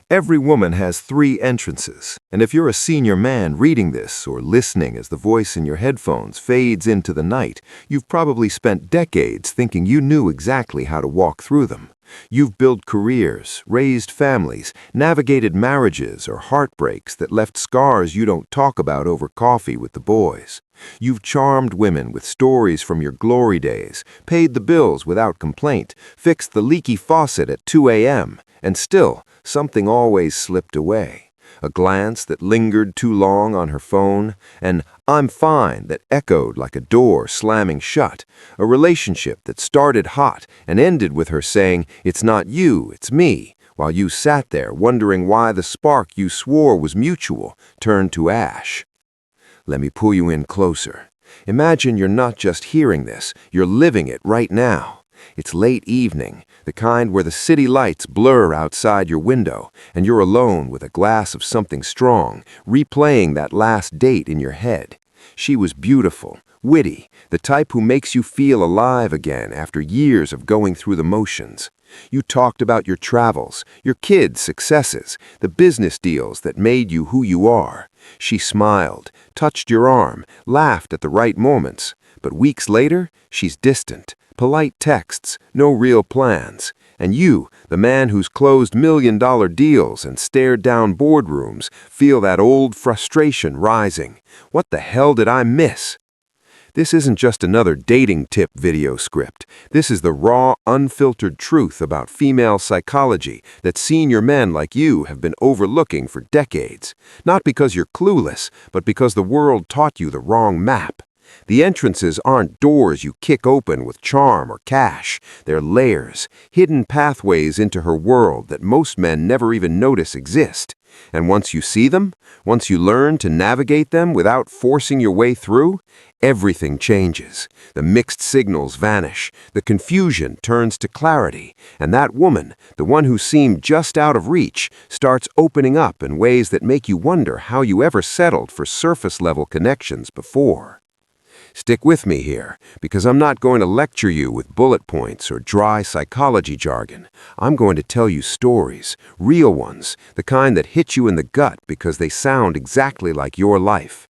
Every woman has three entrances, and if you're a senior man reading this or listening as the voice in your headphones fades into the night, you've probably spent decades thinking you knew exactly how to walk through them. You've built careers, raised families, navigated marriages or heartbreaks that left scars you don't talk about over coffee with the boys. You've charmed women with stories from your glory days, paid the bills without complaint, fixed the leaky faucet at 2 a.m., and still, something always slipped away. A glance that lingered too long on her phone, an "I'm fine" that echoed like a door slamming shut, a relationship that started hot and ended with her saying, "It's not you, it's me," while you sat there wondering why the spark you swore was mutual turned to ash. Let me pull you in closer. Imagine you're not just hearing this, you're living it right now. It's late evening, the kind where the city lights blur outside your window, and you're alone with a glass of something strong, replaying that last date in your head. She was beautiful, witty, the type who makes you feel alive again after years of going through the motions. You talked about your travels, your kids' successes, the business deals that made you who you are. She smiled, touched your arm, laughed at the right moments. But weeks later, she's distant. Polite texts, no real plans. And you, the man who's closed million-dollar deals and stared down boardrooms, feel that old frustration rising. What the hell did I miss? This isn't just another dating tip video script. This is the raw, unfiltered truth about female psychology that senior men like you have been overlooking for decades. Not because you're clueless, but because the world taught you the wrong map. The entrances aren't doors you kick open with charm or cash. They're layers, hidden pathways into her world that most men never even notice exist. And once you see them, once you learn to navigate them without forcing your way through, everything changes. The mixed signals vanish, the confusion turns to clarity, and that woman, the one who seemed just out of reach, starts opening up in ways that make you wonder how you ever settled for surface-level connections before. Stick with me here, because I'm not going to lecture you with bullet points or dry psychology jargon. I'm going to tell you stories, real ones, the kind that hit you in the gut because they sound exactly like your life.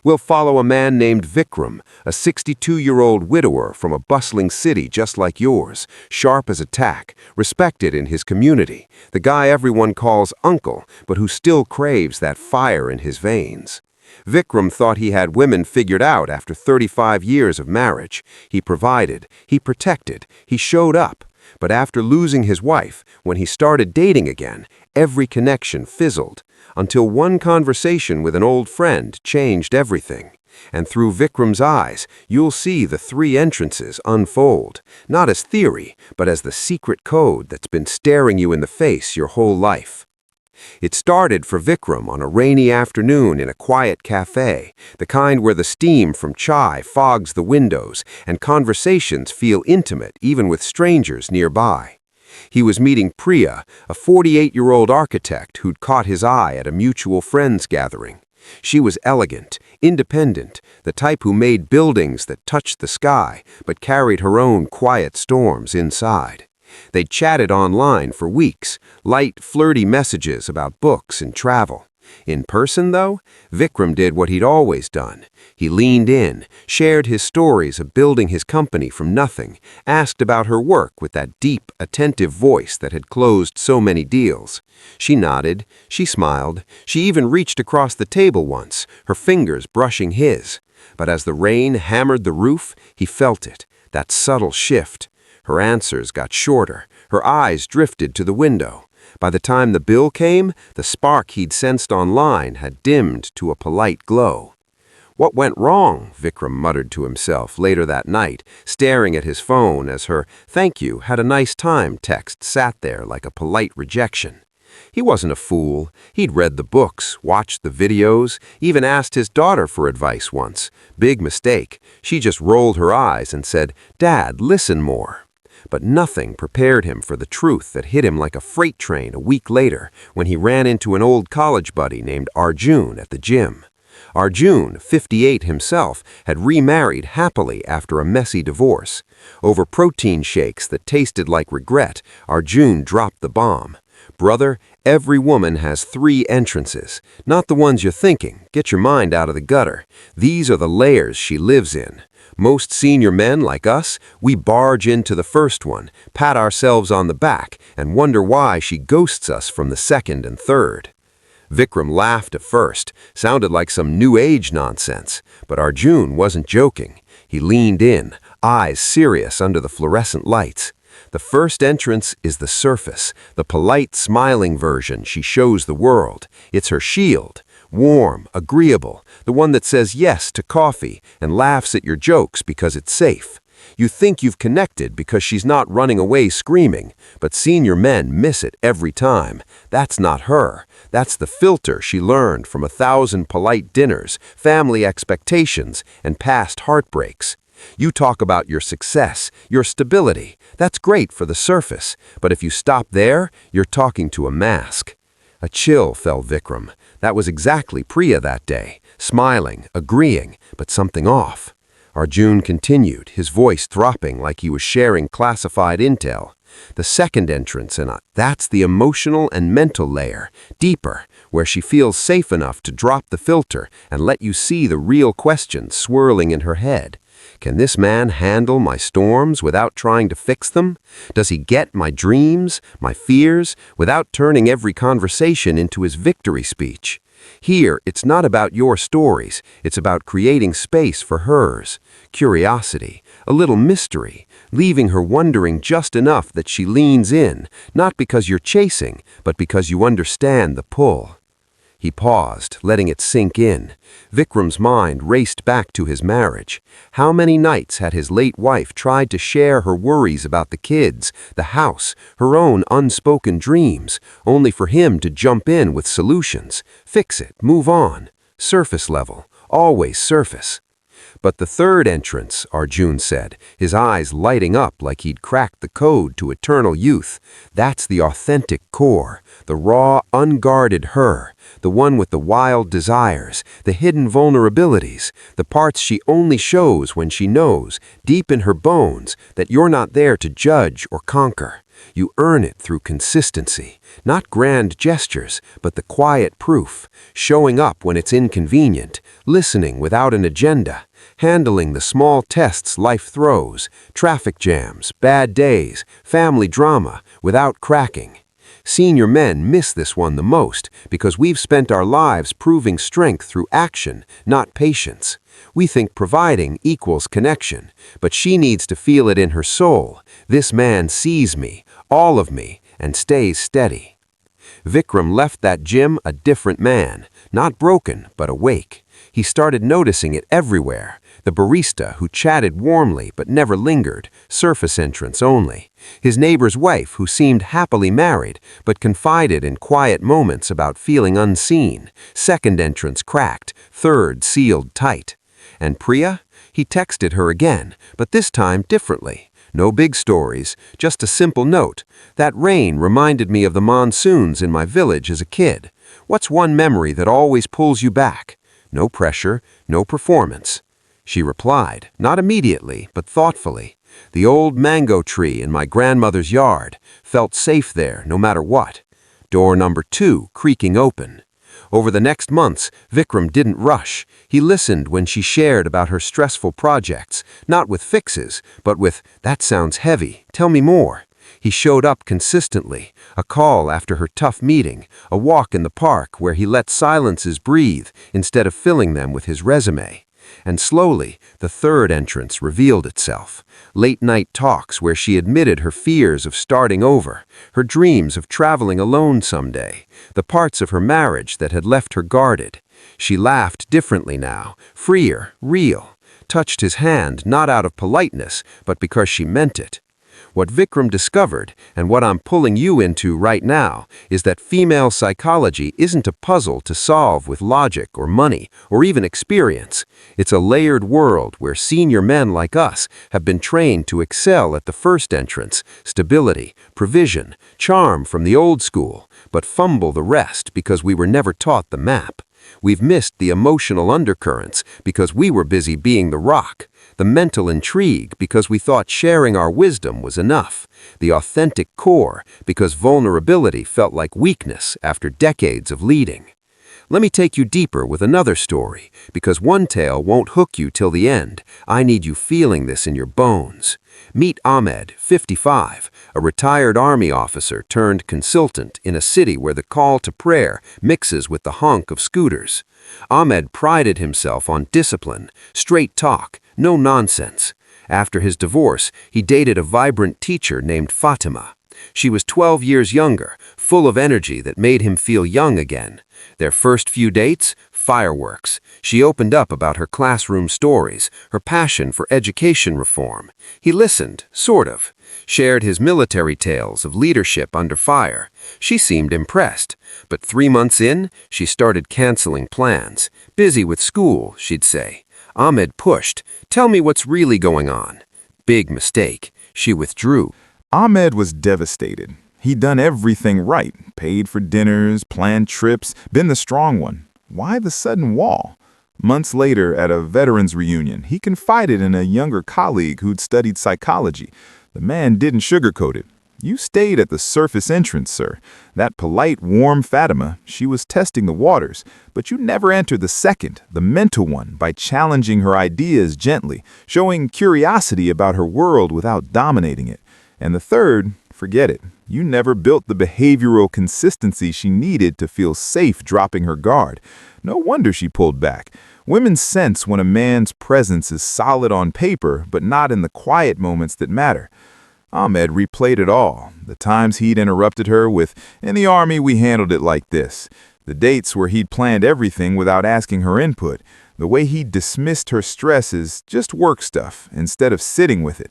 We'll follow a man named Vikram, a 62-year-old widower from a bustling city just like yours, sharp as a tack, respected in his community, the guy everyone calls uncle, but who still craves that fire in his veins. Vikram thought he had women figured out after 35 years of marriage. He provided, he protected, he showed up. But after losing his wife, when he started dating again, every connection fizzled, until one conversation with an old friend changed everything. And through Vikram's eyes, you'll see the three entrances unfold, not as theory, but as the secret code that's been staring you in the face your whole life. It started for Vikram on a rainy afternoon in a quiet cafe, the kind where the steam from chai fogs the windows and conversations feel intimate even with strangers nearby. He was meeting Priya, a 48-year-old architect who'd caught his eye at a mutual friends gathering. She was elegant, independent, the type who made buildings that touched the sky but carried her own quiet storms inside. They'd chatted online for weeks, light, flirty messages about books and travel. In person, though, Vikram did what he'd always done. He leaned in, shared his stories of building his company from nothing, asked about her work with that deep, attentive voice that had closed so many deals. She nodded, she smiled, she even reached across the table once, her fingers brushing his. But as the rain hammered the roof, he felt it, that subtle shift. Her answers got shorter, her eyes drifted to the window. By the time the bill came, the spark he'd sensed online had dimmed to a polite glow. "What went wrong?" Vikram muttered to himself later that night, staring at his phone as her "thank you, had a nice time" text sat there like a polite rejection. He wasn't a fool. He'd read the books, watched the videos, even asked his daughter for advice once. Big mistake. She just rolled her eyes and said, "Dad, listen more." But nothing prepared him for the truth that hit him like a freight train a week later when he ran into an old college buddy named Arjun at the gym. Arjun, 58 himself, had remarried happily after a messy divorce. Over protein shakes that tasted like regret, Arjun dropped the bomb. Brother, every woman has 3 entrances, not the ones you're thinking. Get your mind out of the gutter. These are the layers she lives in. Most senior men like us, we barge into the first one, pat ourselves on the back, and wonder why she ghosts us from the second and third. Vikram laughed at first, sounded like some new age nonsense, but Arjun wasn't joking. He leaned in, eyes serious under the fluorescent lights. The first entrance is the surface, the polite, smiling version she shows the world. It's her shield. Warm, agreeable, the one that says yes to coffee and laughs at your jokes because it's safe. You think you've connected because she's not running away screaming, but senior men miss it every time. That's not her. That's the filter she learned from 1,000 polite dinners, family expectations, and past heartbreaks. You talk about your success, your stability. That's great for the surface, but if you stop there, you're talking to a mask. A chill fell Vikram. That was exactly Priya that day, smiling, agreeing, but something off. Arjun continued, his voice throbbing like he was sharing classified intel. The second entrance, and that's the emotional and mental layer, deeper, where she feels safe enough to drop the filter and let you see the real questions swirling in her head. Can this man handle my storms without trying to fix them? Does he get my dreams, my fears, without turning every conversation into his victory speech? Here, it's not about your stories, it's about creating space for hers. Curiosity, a little mystery, leaving her wondering just enough that she leans in, not because you're chasing, but because you understand the pull. He paused, letting it sink in. Vikram's mind raced back to his marriage. How many nights had his late wife tried to share her worries about the kids, the house, her own unspoken dreams, only for him to jump in with solutions. Fix it, move on. Surface level, always surface. But the third entrance, Arjun said, his eyes lighting up like he'd cracked the code to eternal youth. That's the authentic core, the raw, unguarded her, the one with the wild desires, the hidden vulnerabilities, the parts she only shows when she knows, deep in her bones, that you're not there to judge or conquer. You earn it through consistency, not grand gestures, but the quiet proof, showing up when it's inconvenient, listening without an agenda, handling the small tests life throws, traffic jams, bad days, family drama, without cracking. Senior men miss this one the most because we've spent our lives proving strength through action, not patience. We think providing equals connection, but she needs to feel it in her soul. This man sees me, all of me, and stays steady. Vikram left that gym a different man, not broken, but awake. He started noticing it everywhere. The barista who chatted warmly but never lingered, surface entrance only. His neighbor's wife who seemed happily married but confided in quiet moments about feeling unseen, second entrance cracked, third sealed tight. And Priya? He texted her again, but this time differently. No big stories, just a simple note. That rain reminded me of the monsoons in my village as a kid. What's one memory that always pulls you back? No pressure, no performance. She replied, not immediately, but thoughtfully. The old mango tree in my grandmother's yard. Felt safe there, no matter what. Door number 2 creaking open. Over the next months, Vikram didn't rush. He listened when she shared about her stressful projects, not with fixes, but with, "That sounds heavy, tell me more." He showed up consistently, a call after her tough meeting, a walk in the park where he let silences breathe instead of filling them with his resume. And slowly, the third entrance revealed itself. Late-night talks where she admitted her fears of starting over, her dreams of traveling alone someday, the parts of her marriage that had left her guarded. She laughed differently now, freer, real, touched his hand not out of politeness, but because she meant it. What Vikram discovered, and what I'm pulling you into right now, is that female psychology isn't a puzzle to solve with logic or money or even experience. It's a layered world where senior men like us have been trained to excel at the first entrance, stability, provision, charm from the old school, but fumble the rest because we were never taught the map. We've missed the emotional undercurrents because we were busy being the rock, the mental intrigue because we thought sharing our wisdom was enough, the authentic core because vulnerability felt like weakness after decades of leading. Let me take you deeper with another story, because one tale won't hook you till the end. I need you feeling this in your bones. Meet Ahmed, 55, a retired army officer turned consultant in a city where the call to prayer mixes with the honk of scooters. Ahmed prided himself on discipline, straight talk, no nonsense. After his divorce, he dated a vibrant teacher named Fatima. She was 12 years younger, full of energy that made him feel young again. Their first few dates, fireworks. She opened up about her classroom stories, her passion for education reform. He listened, sort of. Shared his military tales of leadership under fire. She seemed impressed. But 3 months in, she started canceling plans. Busy with school, she'd say. Ahmed pushed. Tell me what's really going on. Big mistake. She withdrew. Ahmed was devastated. He'd done everything right, paid for dinners, planned trips, been the strong one. Why the sudden wall? Months later, at a veterans reunion, he confided in a younger colleague who'd studied psychology. The man didn't sugarcoat it. You stayed at the surface entrance, sir. That polite, warm Fatima, she was testing the waters, but you never entered the second, the mental one, by challenging her ideas gently, showing curiosity about her world without dominating it. And the third, forget it. You never built the behavioral consistency she needed to feel safe dropping her guard. No wonder she pulled back. Women sense when a man's presence is solid on paper, but not in the quiet moments that matter. Ahmed replayed it all. The times he'd interrupted her with, "In the army, we handled it like this." The dates where he'd planned everything without asking her input. The way he dismissed her stress as just work stuff instead of sitting with it.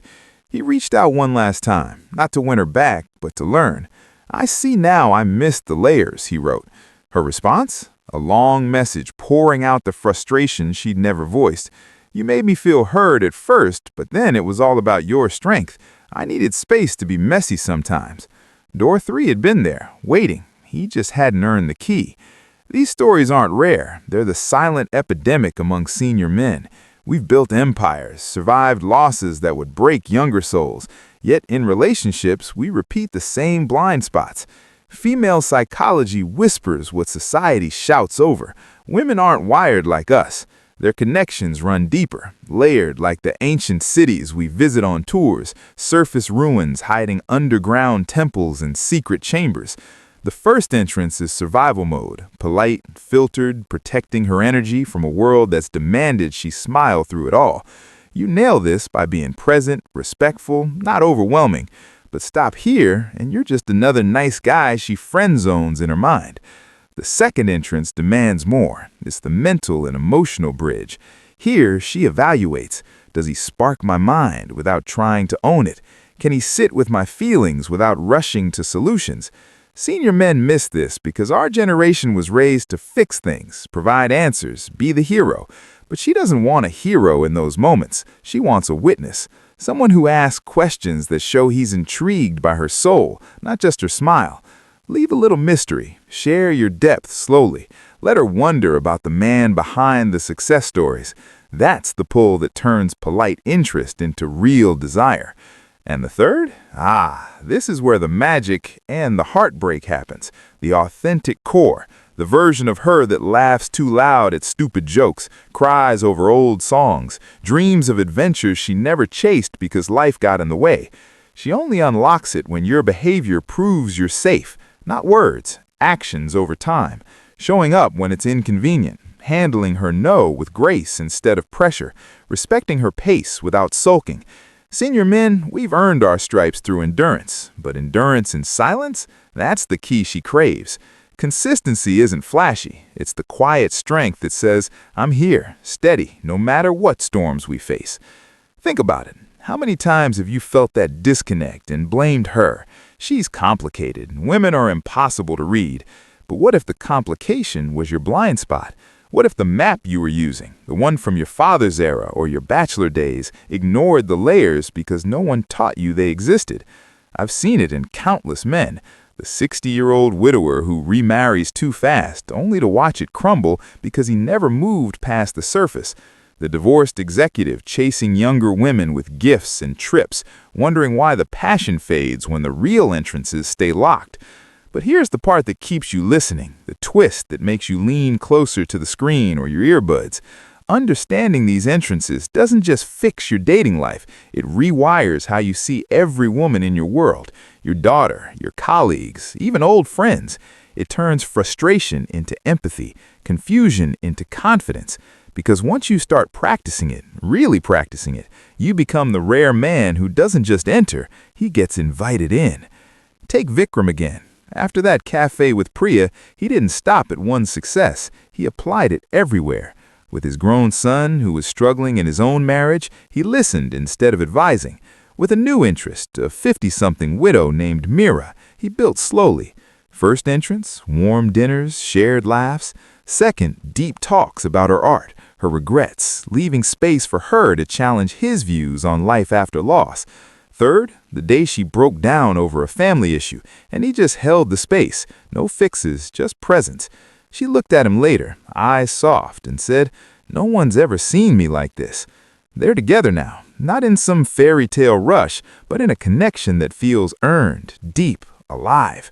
He reached out one last time, not to win her back, but to learn. "I see now I missed the layers," he wrote. Her response? A long message pouring out the frustration she'd never voiced. "You made me feel heard at first, but then it was all about your strength. I needed space to be messy sometimes." Door 3 had been there, waiting. He just hadn't earned the key. These stories aren't rare. They're the silent epidemic among senior men. We've built empires, survived losses that would break younger souls. Yet in relationships, we repeat the same blind spots. Female psychology whispers what society shouts over. Women aren't wired like us. Their connections run deeper, layered like the ancient cities we visit on tours, surface ruins hiding underground temples and secret chambers. The first entrance is survival mode, polite, filtered, protecting her energy from a world that's demanded she smile through it all. You nail this by being present, respectful, not overwhelming. But stop here, and you're just another nice guy she friend zones in her mind. The second entrance demands more. It's the mental and emotional bridge. Here, she evaluates. Does he spark my mind without trying to own it? Can he sit with my feelings without rushing to solutions? Senior men miss this because our generation was raised to fix things, provide answers, be the hero. But she doesn't want a hero in those moments. She wants a witness, someone who asks questions that show he's intrigued by her soul, not just her smile. Leave a little mystery. Share your depth slowly. Let her wonder about the man behind the success stories. That's the pull that turns polite interest into real desire. And the third? This is where the magic and the heartbreak happens. The authentic core. The version of her that laughs too loud at stupid jokes, cries over old songs, dreams of adventures she never chased because life got in the way. She only unlocks it when your behavior proves you're safe. Not words, actions over time. Showing up when it's inconvenient. Handling her no with grace instead of pressure. Respecting her pace without sulking. Senior men, we've earned our stripes through endurance, but endurance in silence, that's the key she craves. Consistency isn't flashy. It's the quiet strength that says, I'm here, steady, no matter what storms we face. Think about it. How many times have you felt that disconnect and blamed her? She's complicated. Women are impossible to read. But what if the complication was your blind spot? What if the map you were using, the one from your father's era or your bachelor days, ignored the layers because no one taught you they existed? I've seen it in countless men. The 60-year-old widower who remarries too fast, only to watch it crumble because he never moved past the surface. The divorced executive chasing younger women with gifts and trips, wondering why the passion fades when the real entrances stay locked. But here's the part that keeps you listening, the twist that makes you lean closer to the screen or your earbuds. Understanding these entrances doesn't just fix your dating life, it rewires how you see every woman in your world, your daughter, your colleagues, even old friends. It turns frustration into empathy, confusion into confidence. Because once you start practicing it, really practicing it, you become the rare man who doesn't just enter, he gets invited in. Take Vikram again. After that cafe with Priya, he didn't stop at one success. He applied it everywhere. With his grown son, who was struggling in his own marriage, he listened instead of advising. With a new interest, a 50-something widow named Mira, he built slowly. First entrance, warm dinners, shared laughs. Second, deep talks about her art, her regrets, leaving space for her to challenge his views on life after loss. Third, the day she broke down over a family issue, and he just held the space. No fixes, just presence. She looked at him later, eyes soft, and said, "No one's ever seen me like this." They're together now, not in some fairy tale rush, but in a connection that feels earned, deep, alive.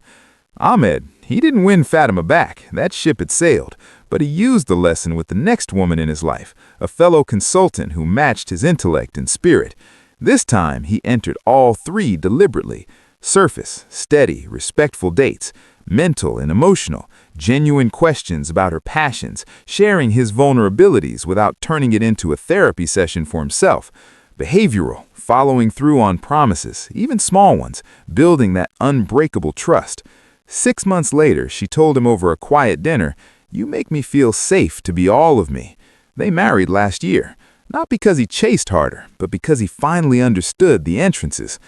Ahmed, he didn't win Fatima back. That ship had sailed. But he used the lesson with the next woman in his life, a fellow consultant who matched his intellect and spirit. This time, he entered all three deliberately. Surface, steady, respectful dates. Mental and emotional, genuine questions about her passions, sharing his vulnerabilities without turning it into a therapy session for himself. Behavioral, following through on promises, even small ones, building that unbreakable trust. 6 months later, she told him over a quiet dinner, "You make me feel safe to be all of me." They married last year, not because he chased harder, but because he finally understood the entrances.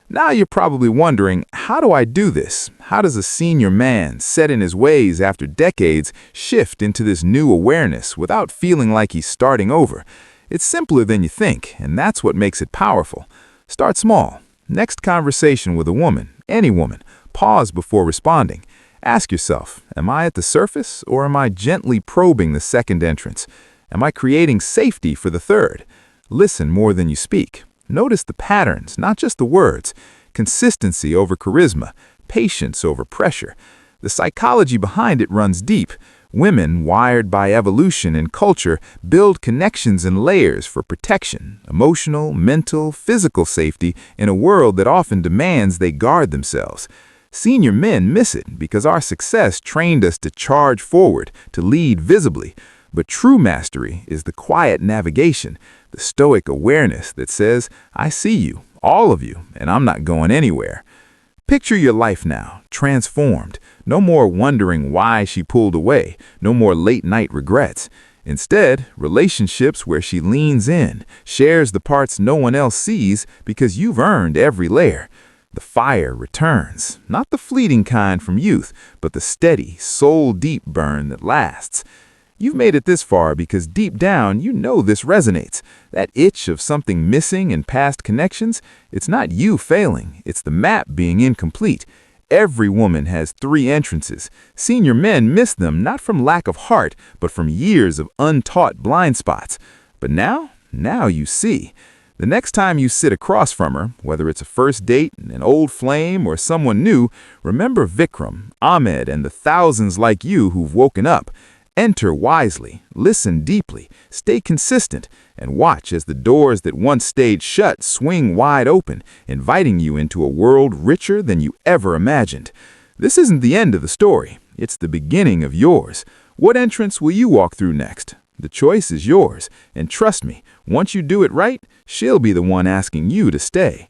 Now you're probably wondering, how do I do this? How does a senior man, set in his ways after decades, shift into this new awareness without feeling like he's starting over? It's simpler than you think, and that's what makes it powerful. Start small. Next conversation with a woman, any woman, pause before responding. Ask yourself, am I at the surface, or am I gently probing the second entrance? Am I creating safety for the third? Listen more than you speak. Notice the patterns, not just the words. Consistency over charisma, patience over pressure. The psychology behind it runs deep. Women, wired by evolution and culture, build connections and layers for protection, emotional, mental, physical safety in a world that often demands they guard themselves. Senior men miss it because our success trained us to charge forward, to lead visibly. But true mastery is the quiet navigation, the stoic awareness that says, "I see you, all of you, and I'm not going anywhere." Picture your life now, transformed. No more wondering why she pulled away, no more late-night regrets. Instead, relationships where she leans in, shares the parts no one else sees because you've earned every layer. The fire returns, not the fleeting kind from youth, but the steady, soul-deep burn that lasts. You've made it this far because deep down you know this resonates. That itch of something missing in past connections, it's not you failing, it's the map being incomplete. Every woman has 3 entrances. Senior men miss them not from lack of heart, but from years of untaught blind spots. But now you see. The next time you sit across from her, whether it's a first date, an old flame, or someone new, remember Vikram, Ahmed, and the thousands like you who've woken up. Enter wisely, listen deeply, stay consistent, and watch as the doors that once stayed shut swing wide open, inviting you into a world richer than you ever imagined. This isn't the end of the story. It's the beginning of yours. What entrance will you walk through next? The choice is yours, and trust me, once you do it right, she'll be the one asking you to stay.